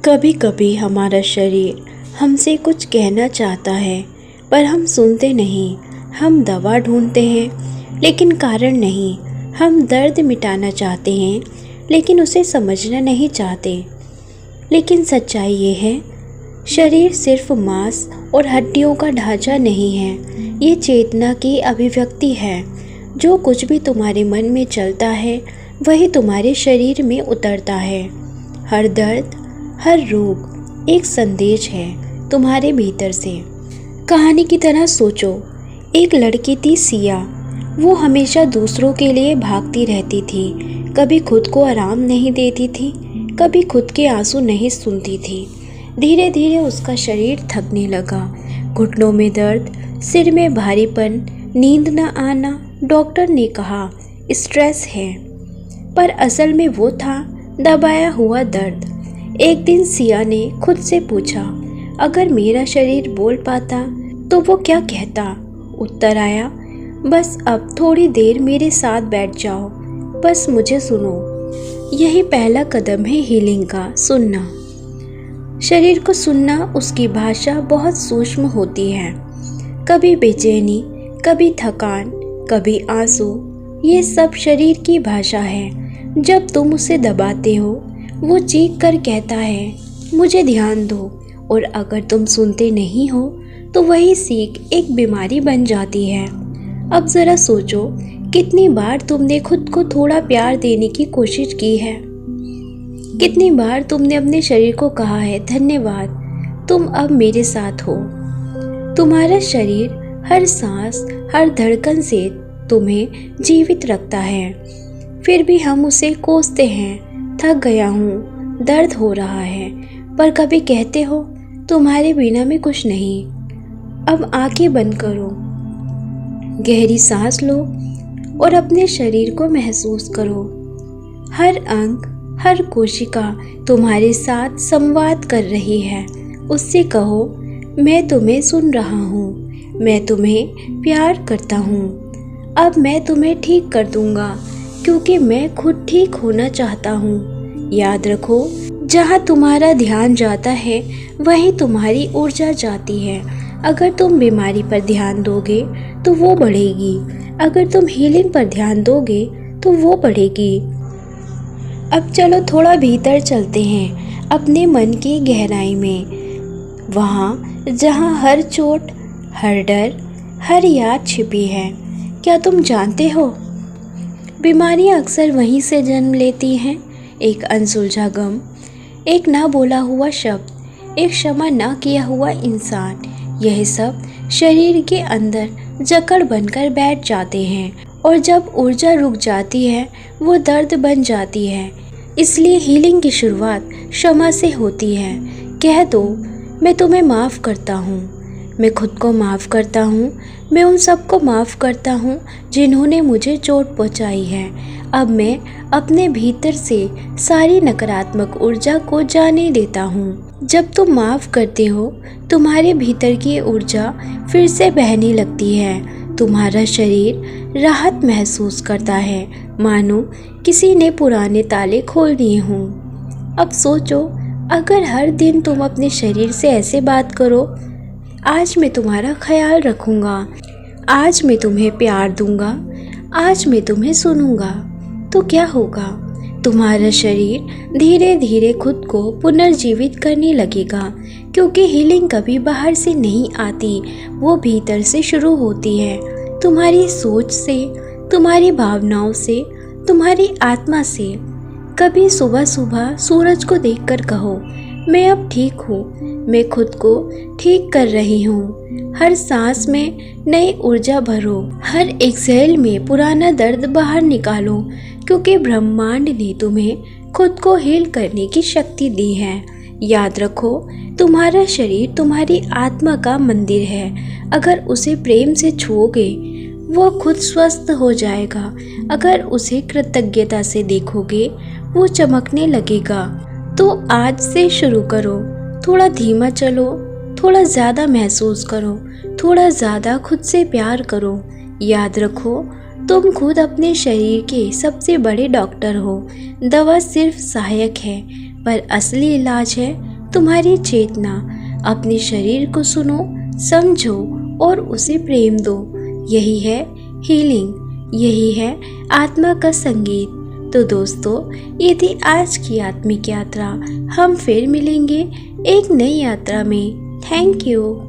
कभी कभी हमारा शरीर हमसे कुछ कहना चाहता है, पर हम सुनते नहीं। हम दवा ढूंढते हैं लेकिन कारण नहीं। हम दर्द मिटाना चाहते हैं लेकिन उसे समझना नहीं चाहते। लेकिन सच्चाई ये है, शरीर सिर्फ मांस और हड्डियों का ढांचा नहीं है। ये चेतना की अभिव्यक्ति है। जो कुछ भी तुम्हारे मन में चलता है वही तुम्हारे शरीर में उतरता है। हर दर्द, हर रोग एक संदेश है तुम्हारे भीतर से। कहानी की तरह सोचो, एक लड़की थी सिया। वो हमेशा दूसरों के लिए भागती रहती थी। कभी खुद को आराम नहीं देती थी, कभी खुद के आंसू नहीं सुनती थी। धीरे धीरे उसका शरीर थकने लगा। घुटनों में दर्द, सिर में भारीपन, नींद न आना। डॉक्टर ने कहा स्ट्रेस है, पर असल में वो था दबाया हुआ दर्द। एक दिन सिया ने खुद से पूछा, अगर मेरा शरीर बोल पाता तो वो क्या कहता? उत्तर आया, बस अब थोड़ी देर मेरे साथ बैठ जाओ, बस मुझे सुनो। यही पहला कदम है हीलिंग का, सुनना। शरीर को सुनना, उसकी भाषा बहुत सूक्ष्म होती है। कभी बेचैनी, कभी थकान, कभी आंसू, ये सब शरीर की भाषा है। जब तुम उसे दबाते हो वो चीख कर कहता है, मुझे ध्यान दो। और अगर तुम सुनते नहीं हो तो वही सीख एक बीमारी बन जाती है। अब ज़रा सोचो, कितनी बार तुमने खुद को थोड़ा प्यार देने की कोशिश की है? कितनी बार तुमने अपने शरीर को कहा है, धन्यवाद, तुम अब मेरे साथ हो। तुम्हारा शरीर हर सांस, हर धड़कन से तुम्हें जीवित रखता है। फिर भी हम उसे कोसते हैं, थक गया हूँ, दर्द हो रहा है। पर कभी कहते हो, तुम्हारे बिना में कुछ नहीं। अब आंखें बंद करो, गहरी सांस लो और अपने शरीर को महसूस करो। हर अंग, हर कोशिका तुम्हारे साथ संवाद कर रही है। उससे कहो, मैं तुम्हें सुन रहा हूँ, मैं तुम्हें प्यार करता हूँ। अब मैं तुम्हें ठीक कर दूंगा, क्योंकि मैं खुद ठीक होना चाहता हूँ। याद रखो, जहाँ तुम्हारा ध्यान जाता है वहीं तुम्हारी ऊर्जा जाती है। अगर तुम बीमारी पर ध्यान दोगे तो वो बढ़ेगी, अगर तुम हीलिंग पर ध्यान दोगे तो वो बढ़ेगी। अब चलो थोड़ा भीतर चलते हैं, अपने मन की गहराई में, वहाँ जहाँ हर चोट, हर डर, हर याद छिपी है। क्या तुम जानते हो, बीमारियाँ अक्सर वहीं से जन्म लेती हैं। एक अनसुलझा गम, एक ना बोला हुआ शब्द, एक क्षमा ना किया हुआ इंसान, यह सब शरीर के अंदर जकड़ बनकर बैठ जाते हैं। और जब ऊर्जा रुक जाती है वो दर्द बन जाती है। इसलिए हीलिंग की शुरुआत क्षमा से होती है। कह दो, मैं तुम्हें माफ़ करता हूँ, मैं खुद को माफ़ करता हूँ, मैं उन सबको माफ़ करता हूँ जिन्होंने मुझे चोट पहुँचाई है। अब मैं अपने भीतर से सारी नकारात्मक ऊर्जा को जाने देता हूँ। जब तुम माफ़ करते हो, तुम्हारे भीतर की ऊर्जा फिर से बहने लगती है। तुम्हारा शरीर राहत महसूस करता है, मानो किसी ने पुराने ताले खोल दिए हों। अब सोचो, अगर हर दिन तुम अपने शरीर से ऐसे बात करो, आज मैं तुम्हारा ख्याल रखूँगा, आज मैं तुम्हें प्यार दूँगा, आज मैं तुम्हें सुनूँगा, तो क्या होगा? तुम्हारा शरीर धीरे धीरे खुद को पुनर्जीवित करने लगेगा। क्योंकि हीलिंग कभी बाहर से नहीं आती, वो भीतर से शुरू होती है। तुम्हारी सोच से, तुम्हारी भावनाओं से, तुम्हारी आत्मा से। कभी सुबह सुबह सूरज को देखकर कहो, मैं अब ठीक हूँ, मैं खुद को ठीक कर रही हूँ। हर सांस में नई ऊर्जा भरो, हर एक्सहेल में पुराना दर्द बाहर निकालो, क्योंकि ब्रह्मांड ने तुम्हें खुद को हील करने की शक्ति दी है। याद रखो, तुम्हारा शरीर तुम्हारी आत्मा का मंदिर है। अगर उसे प्रेम से छुओगे वो खुद स्वस्थ हो जाएगा। अगर उसे कृतज्ञता से देखोगे वो चमकने लगेगा। तो आज से शुरू करो, थोड़ा धीमा चलो, थोड़ा ज़्यादा महसूस करो, थोड़ा ज़्यादा खुद से प्यार करो। याद रखो, तुम खुद अपने शरीर के सबसे बड़े डॉक्टर हो। दवा सिर्फ सहायक है, पर असली इलाज है तुम्हारी चेतना। अपने शरीर को सुनो, समझो और उसे प्रेम दो। यही है हीलिंग, यही है आत्मा का संगीत। तो दोस्तों, ये थी आज की आत्मिक यात्रा। हम फिर मिलेंगे एक नई यात्रा में। Thank you.